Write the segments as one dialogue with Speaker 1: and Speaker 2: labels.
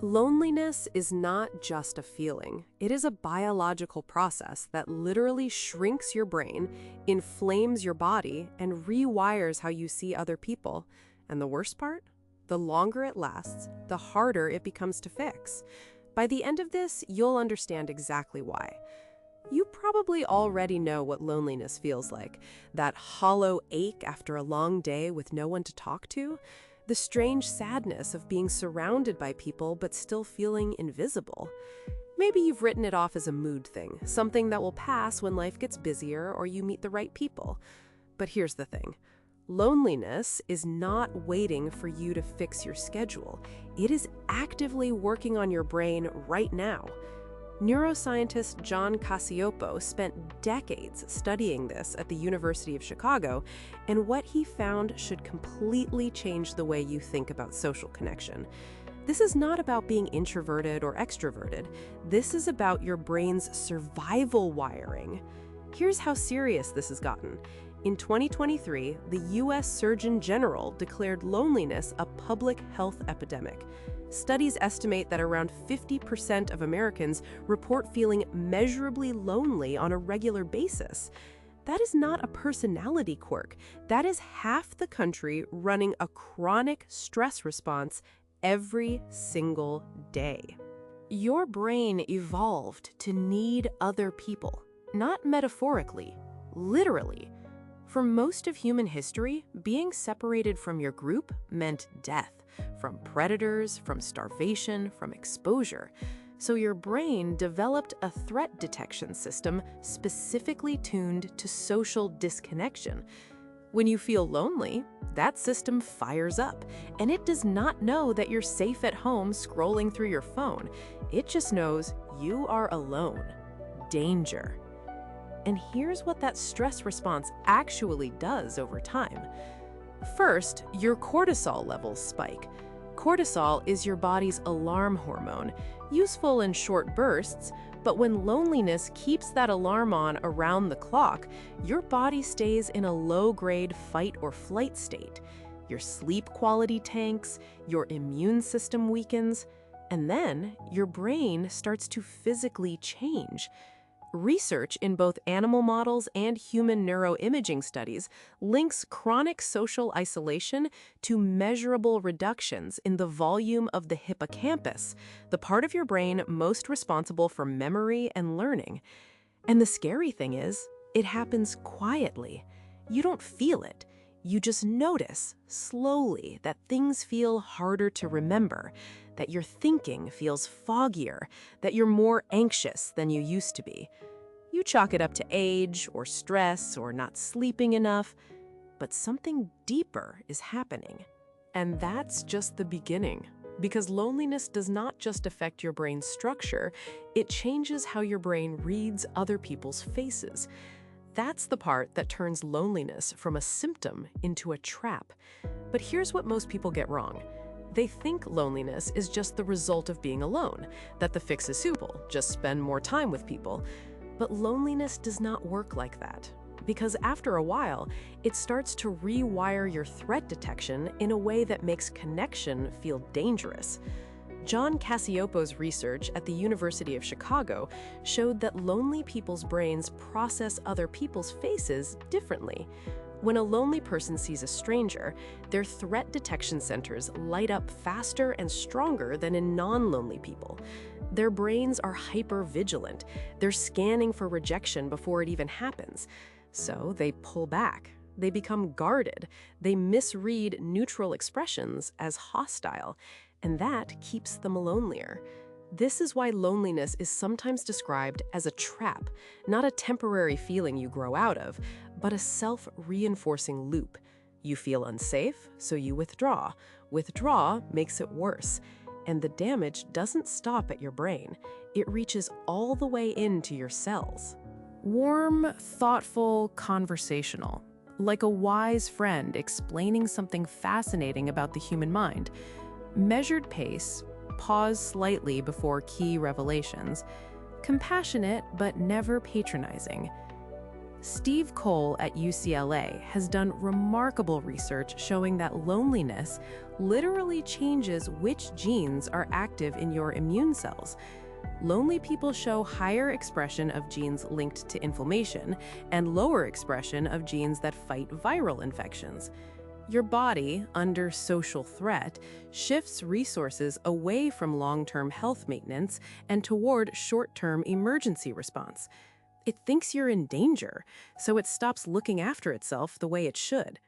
Speaker 1: Loneliness is not just a feeling. It is a biological process that literally shrinks your brain, inflames your body, and rewires how you see other people. And the worst part? The longer it lasts, the harder it becomes to fix. By the end of this, you'll understand exactly why. You probably already know what loneliness feels like, that hollow ache after a long day with no one to talk to, the strange sadness of being surrounded by people but still feeling invisible. Maybe you've written it off as a mood thing, something that will pass when life gets busier or you meet the right people. But here's the thing. Loneliness is not waiting for you to fix your schedule. It is actively working on your brain right now. Neuroscientist John Cacioppo spent decades studying this at the University of Chicago, and what he found should completely change the way you think about social connection. This is not about being introverted or extroverted. This is about your brain's survival wiring. Here's how serious this has gotten. In 2023, the U.S. Surgeon General declared loneliness a public health epidemic. Studies estimate that around 50% of Americans report feeling measurably lonely on a regular basis. That is not a personality quirk. That is half the country running a chronic stress response every single day. Your brain evolved to need other people, not metaphorically, literally. For most of human history, being separated from your group meant death, from predators, from starvation, from exposure. So your brain developed a threat detection system specifically tuned to social disconnection. When you feel lonely, that system fires up, and it does not know that you're safe at home scrolling through your phone. It just knows you are alone. Danger. And here's what that stress response actually does over time. First, your cortisol levels spike. Cortisol is your body's alarm hormone, useful in short bursts, but when loneliness keeps that alarm on around the clock, your body stays in a low-grade fight or flight state. Your sleep quality tanks, your immune system weakens, and then your brain starts to physically change. Research in both animal models and human neuroimaging studies links chronic social isolation to measurable reductions in the volume of the hippocampus, the part of your brain most responsible for memory and learning. And the scary thing is, it happens quietly. You don't feel it. You just notice, slowly, that things feel harder to remember, that your thinking feels foggier, that you're more anxious than you used to be. You chalk it up to age, or stress, or not sleeping enough, but something deeper is happening. And that's just the beginning, because loneliness does not just affect your brain's structure, it changes how your brain reads other people's faces. That's the part that turns loneliness from a symptom into a trap. But here's what most people get wrong. They think loneliness is just the result of being alone, that the fix is simple, just spend more time with people. But loneliness does not work like that, because after a while, it starts to rewire your threat detection in a way that makes connection feel dangerous. John Cacioppo's research at the University of Chicago showed that lonely people's brains process other people's faces differently. When a lonely person sees a stranger, their threat detection centers light up faster and stronger than in non-lonely people. Their brains are hyper-vigilant. They're scanning for rejection before it even happens. So they pull back. They become guarded. They misread neutral expressions as hostile, and that keeps them lonelier. This is why loneliness is sometimes described as a trap, not a temporary feeling you grow out of, but a self-reinforcing loop. You feel unsafe, so you withdraw. Withdraw makes it worse. And the damage doesn't stop at your brain. It reaches all the way into your cells. Warm, thoughtful, conversational. Like a wise friend explaining something fascinating about the human mind. Measured pace, pause slightly before key revelations. Compassionate, but never patronizing. Steve Cole at UCLA has done remarkable research showing that loneliness literally changes which genes are active in your immune cells. Lonely people show higher expression of genes linked to inflammation and lower expression of genes that fight viral infections. Your body, under social threat, shifts resources away from long-term health maintenance and toward short-term emergency response. It thinks you're in danger, so it stops looking after itself the way it should.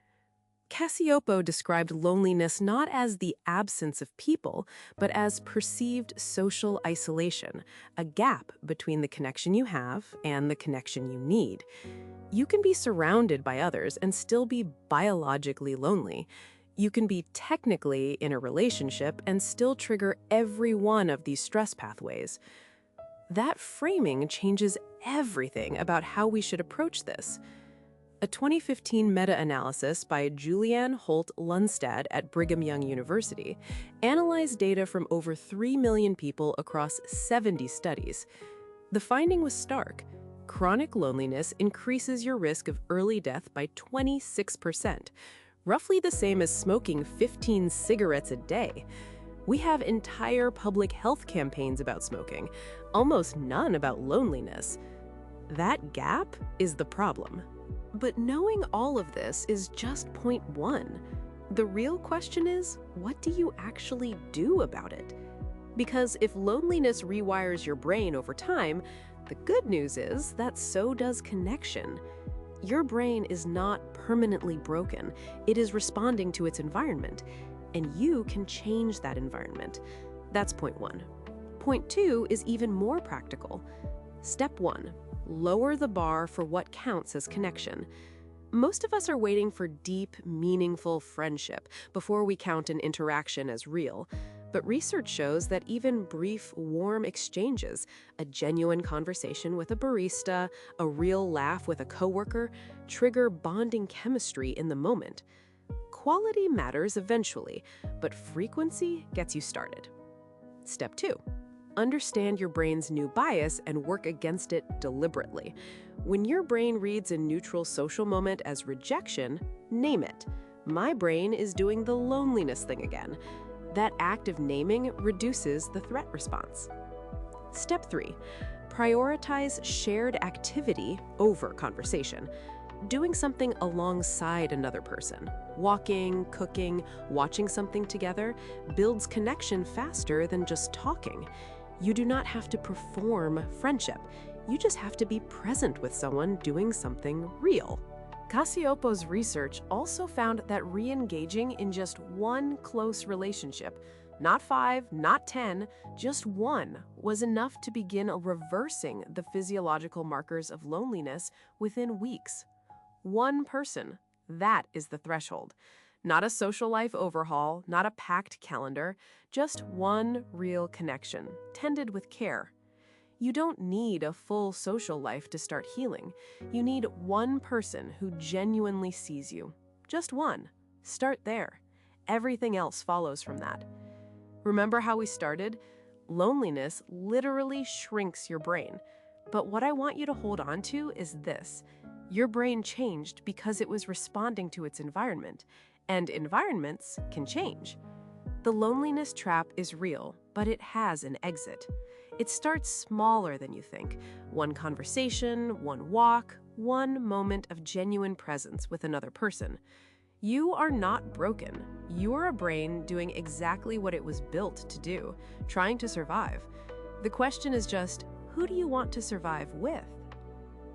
Speaker 1: Cacioppo described loneliness not as the absence of people, but as perceived social isolation, a gap between the connection you have and the connection you need. You can be surrounded by others and still be biologically lonely. You can be technically in a relationship and still trigger every one of these stress pathways. That framing changes everything about how we should approach this. A 2015 meta-analysis by Julianne Holt-Lundstad at Brigham Young University analyzed data from over 3 million people across 70 studies. The finding was stark. Chronic loneliness increases your risk of early death by 26%, roughly the same as smoking 15 cigarettes a day. We have entire public health campaigns about smoking, almost none about loneliness. That gap is the problem. But knowing all of this is just point one. The real question is, what do you actually do about it? Because if loneliness rewires your brain over time, the good news is that so does connection. Your brain is not permanently broken. It is responding to its environment, and you can change that environment. That's point one. Point two is even more practical. Step one, lower the bar for what counts as connection. Most of us are waiting for deep, meaningful friendship before we count an interaction as real. But research shows that even brief, warm exchanges, a genuine conversation with a barista, a real laugh with a coworker, trigger bonding chemistry in the moment. Quality matters eventually, but frequency gets you started. Step two, understand your brain's new bias and work against it deliberately. When your brain reads a neutral social moment as rejection, name it. My brain is doing the loneliness thing again. That act of naming reduces the threat response. Step three, prioritize shared activity over conversation. Doing something alongside another person, walking, cooking, watching something together, builds connection faster than just talking. You do not have to perform friendship. You just have to be present with someone doing something real. Cacioppo's research also found that re-engaging in just one close relationship, not 5, not 10, just one, was enough to begin reversing the physiological markers of loneliness within weeks. One person, that is the threshold. Not a social life overhaul, not a packed calendar, just one real connection, tended with care. You don't need a full social life to start healing. You need one person who genuinely sees you. Just one. Start there. Everything else follows from that. Remember how we started? Loneliness literally shrinks your brain. But what I want you to hold on to is this. Your brain changed because it was responding to its environment, and environments can change. The loneliness trap is real, but it has an exit. It starts smaller than you think. One conversation, one walk, one moment of genuine presence with another person. You are not broken. You are a brain doing exactly what it was built to do, trying to survive. The question is just, who do you want to survive with?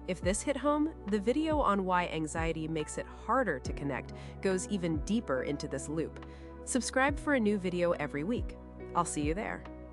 Speaker 1: If this hit home, the video on why anxiety makes it harder to connect goes even deeper into this loop. Subscribe for a new video every week. I'll see you there.